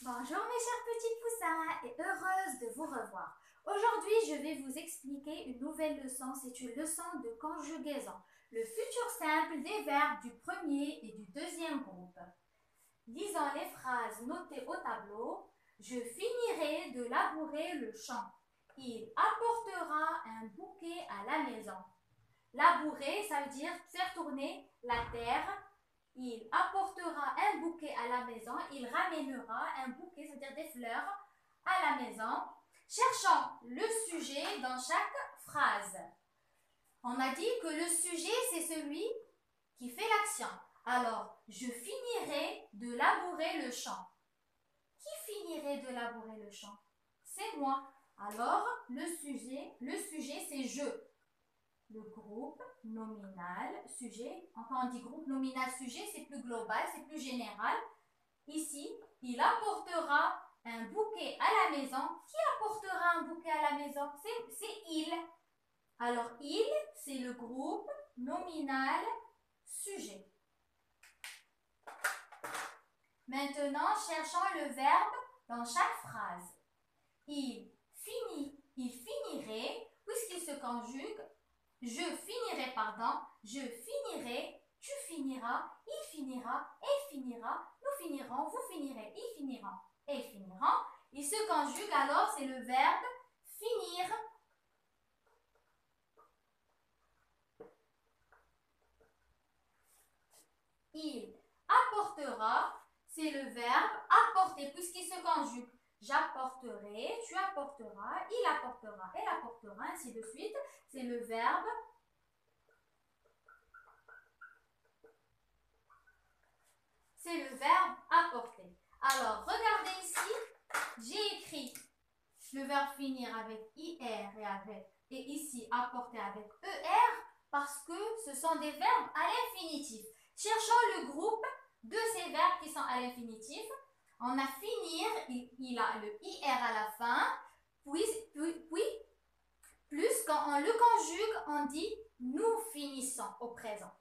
Bonjour mes chers petits poussins et heureuse de vous revoir. Aujourd'hui, je vais vous expliquer une nouvelle leçon. C'est une leçon de conjugaison. Le futur simple des verbes du premier et du deuxième groupe. Lisons les phrases notées au tableau. Je finirai de labourer le champ. Il apportera un bouquet à la maison. Labourer, ça veut dire faire tourner la terre. Il apportera un bouquet à la maison. Il ramènera un bouquet, c'est-à-dire des fleurs, à la maison. Cherchons le sujet dans chaque phrase. On a dit que le sujet, c'est celui qui fait l'action. Alors, je finirai de labourer le champ. Qui finirait de labourer le champ? C'est moi. Alors, le sujet c'est je. Le groupe nominal, sujet. Quand on dit groupe nominal, sujet, c'est plus global, c'est plus général. Ici, il apportera un bouquet à la maison. Qui apportera un bouquet à la maison? C'est il. Alors, il, c'est le groupe nominal sujet. Maintenant, cherchons le verbe dans chaque phrase. Il finirait, puisqu'il se conjugue. Je finirai, je finirai, tu finiras, il finira, elle finira, nous finirons, vous finirez, ils finiront, elles finiront. Il se conjugue, alors c'est le verbe finir. Il apportera, c'est le verbe apporter, puisqu'il se conjugue. J'apporterai, tu apporteras, il apportera, elle apportera, ainsi de suite. C'est le verbe apporter. Alors, regardez ici, j'ai écrit le verbe finir avec IR et ici apporter avec ER parce que ce sont des verbes à l'infinitif. Cherchons le groupe de ces verbes qui sont à l'infinitif. On a finir, il a le IR à la fin, puis plus quand on le conjugue, on dit nous finissons au présent.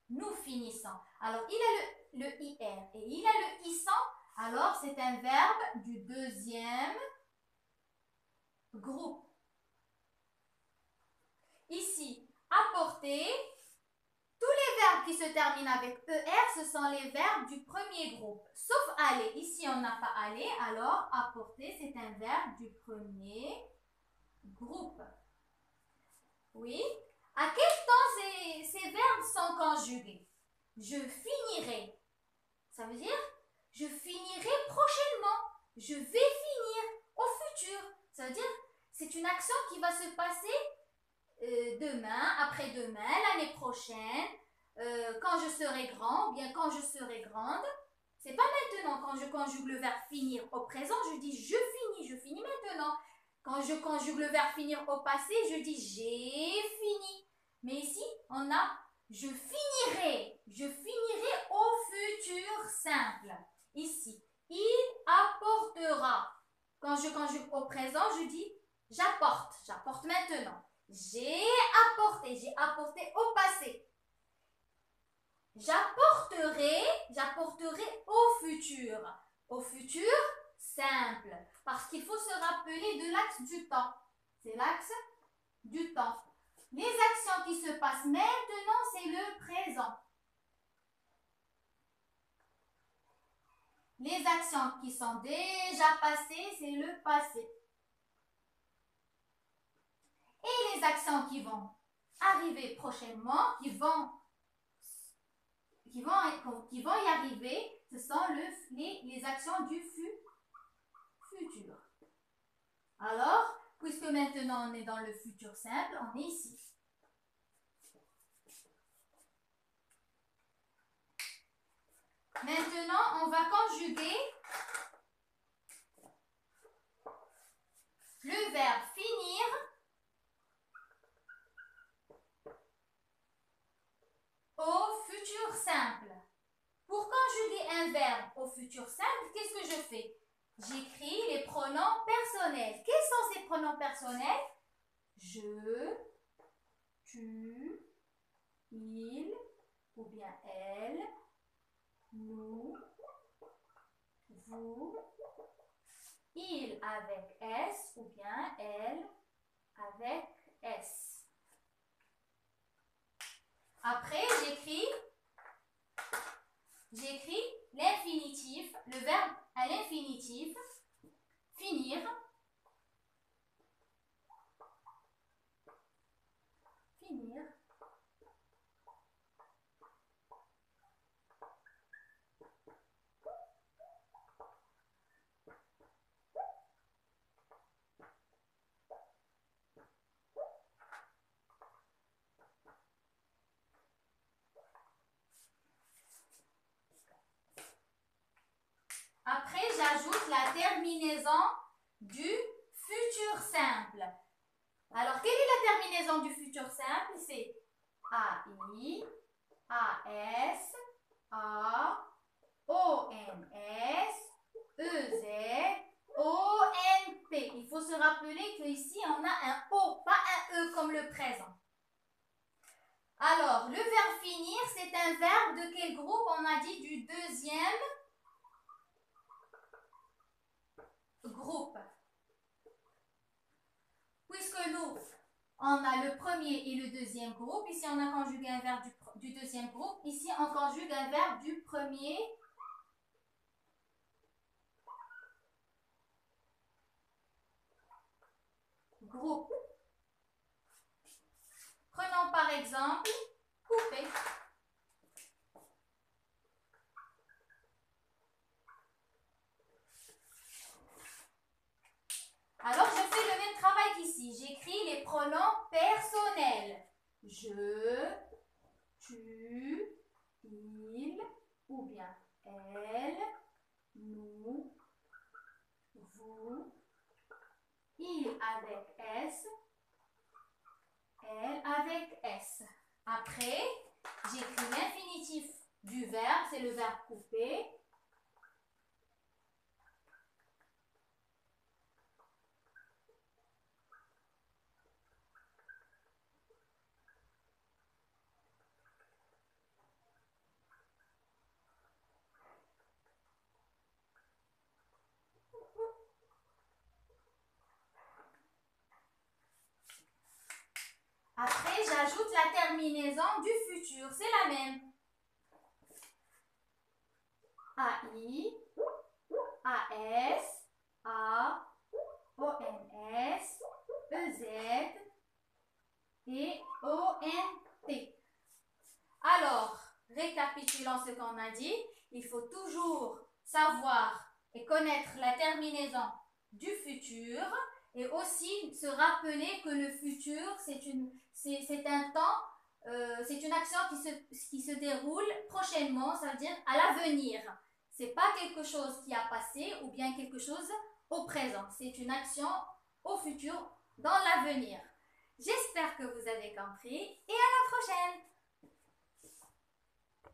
Nous finissons. Alors, il a le IR et il a le ISAN. Alors, c'est un verbe du deuxième groupe. Ici, apporter. Tous les verbes qui se terminent avec ER, ce sont les verbes du premier groupe. Sauf aller. Ici, on n'a pas aller. Alors, apporter, c'est un verbe du premier groupe. Oui. À quel temps ces verbes sont conjugués? Je finirai. Ça veut dire je finirai prochainement. Je vais finir au futur. Ça veut dire c'est une action qui va se passer demain, après-demain, l'année prochaine, quand je serai grand ou bien quand je serai grande. C'est pas maintenant. Quand je conjugue le verbe finir au présent, je dis je finis maintenant. Quand je conjugue le verbe finir au passé, je dis j'ai fini. Mais ici, on a je finirai au futur simple. Ici, il apportera. Quand je conjugue au présent, je dis j'apporte maintenant. J'ai apporté au passé. J'apporterai au futur simple. Parce qu'il faut se rappeler de l'axe du temps. C'est l'axe du temps. Les actions qui se passent maintenant, c'est le présent. Les actions qui sont déjà passées, c'est le passé. Et les actions qui vont arriver prochainement, qui vont y arriver, ce sont les actions du futur. Alors, puisque maintenant on est dans le futur simple, on est ici. Maintenant, on va conjuguer le verbe finir au futur simple. Pour conjuguer un verbe au futur simple, qu'est-ce que je fais? J'écris les pronoms personnels. Quels sont ces pronoms personnels? Je, tu, il ou bien elle, nous, vous, il avec S ou bien elle avec S. Après, j'écris l'infinitif, le verbe à l'infinitif, finir, finir. Après, j'ajoute la terminaison du futur simple. Alors, quelle est la terminaison du futur simple? C'est AI, AS, A, ONS, EZ, ONP. Il faut se rappeler qu'ici, on a un O, pas un E comme le présent. Alors, le verbe finir, c'est un verbe de quel groupe? On a dit du deuxième groupe. Puisque nous, on a le premier et le deuxième groupe. Ici, on a conjugué un verbe du deuxième groupe. Ici, on conjugue un verbe du premier groupe. Prenons par exemple couper. Alors, je fais le même travail qu'ici. J'écris les pronoms personnels. Je, tu, il, ou bien elle, nous, vous, il avec S, elle avec S. Après, j'écris l'infinitif du verbe, c'est le verbe couper. Après, j'ajoute la terminaison du futur. C'est la même. AI, AS, A, ONS, EZ et ONT. Alors, récapitulons ce qu'on a dit. Il faut toujours savoir et connaître la terminaison du futur et aussi se rappeler que le futur, c'est un temps, c'est une action qui se déroule prochainement, ça veut dire à l'avenir. Ce n'est pas quelque chose qui a passé ou bien quelque chose au présent. C'est une action au futur, dans l'avenir. J'espère que vous avez compris et à la prochaine!